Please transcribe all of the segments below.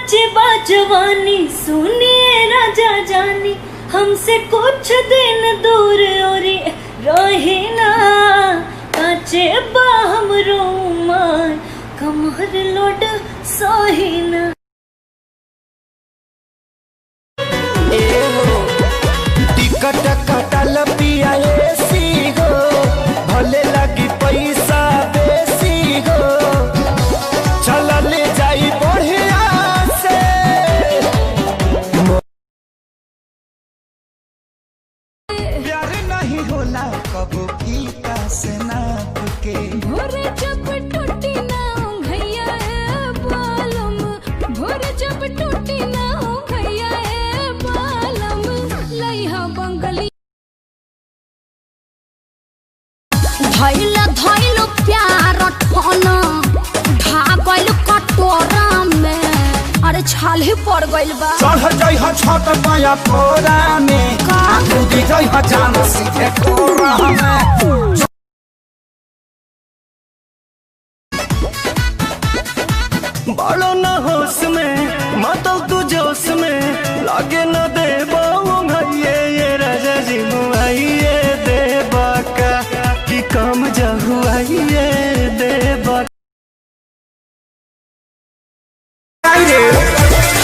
काचे बाजवानी सुनिए राजा जानी, हमसे कुछ दिन दूर और रहे ना, काचे बाहम रोमान कमर लोड सोहिना। टिकट कटल पिया एसी गो, भले लगी पैसा बेसी गो, चलल जाई बढ़िया से। प्यार नहीं होला कबो फीका से नाप के, भोरे जब टूटी ना भैया बालम, भोरे जब टूटी ना भैया बालम, लइहा बंगली धैल धैल प्यार ठोना ढागल कटोरा में, अरे छाल ही पड़ गइल बा। चढ़ जइह छत पाया कोरा में, डूबी जइह जान सीधे कोरा में। बालो न होश में मतल तू जोश में, लागे न देबा भैये ये राजा जी मुआइए देबा का, कि कम जहुआइए देबा।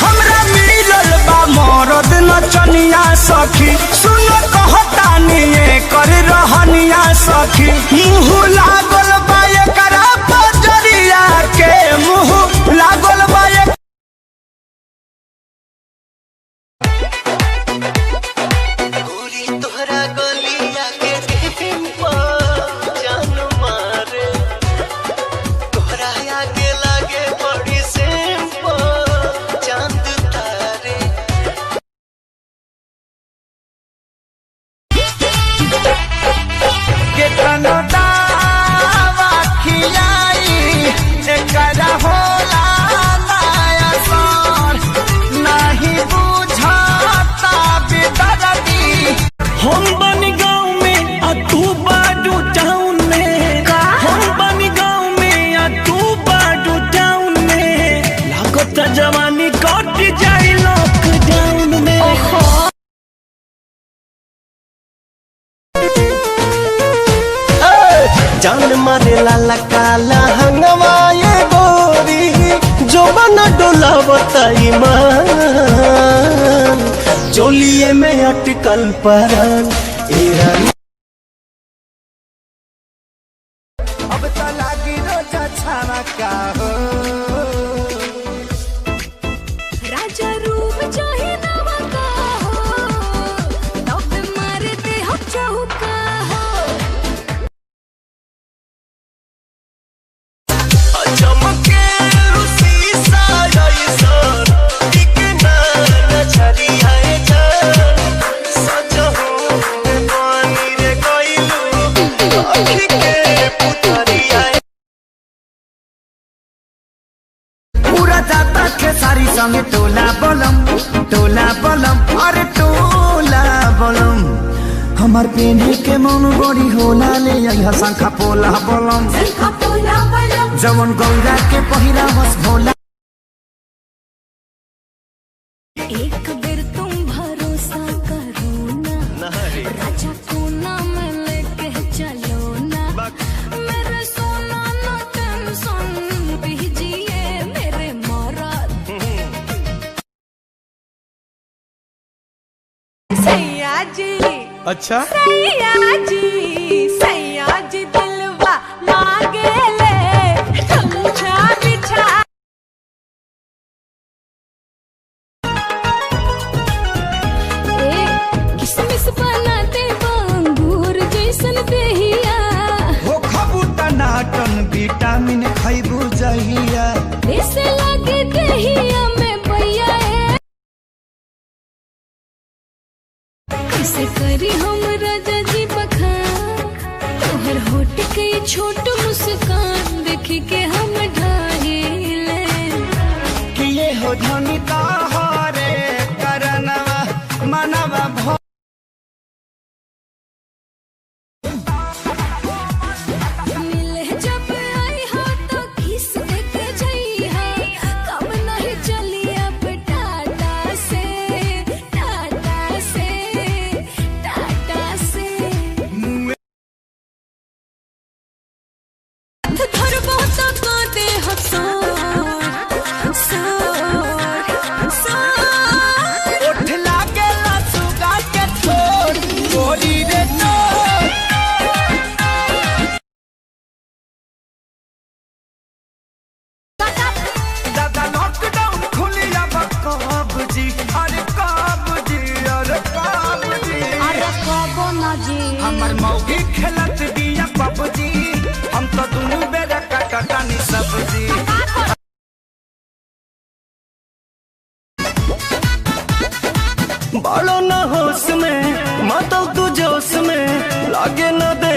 हमरा मिलल बा मरद नचनिया सखी, सुन कहतानी कर रहनिया सखी, मुँह लागल बा एकरा बजरिया के, मुँह लागल बा तोहरा गलिया के जान मारे, तोहरा आगे लागे बड़ी सिंपल चांद तारे। के कनो दावा खियाई एकरा होला लाया सर, नहीं बुझाता बेदर्दी। हम बन गाँव में आ तू बाडू टाउन में, हम बन गाँव में आ तू बाडू टाउन में, लागत जवानी कट जाई लॉकडाउन में। जान मारे लाला काला हंगवाए गोरी, जो बना डोला बताई मान, चोलिए में अटकल परान एरा। अब तो लागी रोजा छावा का हो, राजा रूप चाहे नवा का हो, तब मारते हम चौका हो। चमके शीशा जैसन टिकना नजरिया जान, सजहू पानी रे गइलू आँखी के पुतरिया। पूरा जाता के सारी संगे टोला बलम, टोला बलम, अरे टोला बलम, हमार पेने के मन बड़ी होला, ले आई शंखा पोला बलम, जवन गौरा के पहिरा बस भोला। एक बेर तुम भरोसा करो ना, राजा को ना मैं लेके चलो ना, मेरे सोना ना टेंशन दीजिए मेरे मरद। सैया जी, अच्छा सैया जी, सैया जी दिलवा मांगे ले समझा बिछा। किसमिस बनाते अंगूर जैसन देहिया, हो खबू टनाटन विटामिन खैबू जहिया, ऐसे लगे देहिया में भैया। कैसे करी हम राजा जी बखान, तोहर होठ के छोट मुस्कान देख के हम ढाहिले, कि ये हो धनी तोहरे करनवा मनवा भो। मिले जब आई हो तो किस देके जइहा, कब नहीं चलिया बालो ना होश में मातल तू जोश में लागे ना दे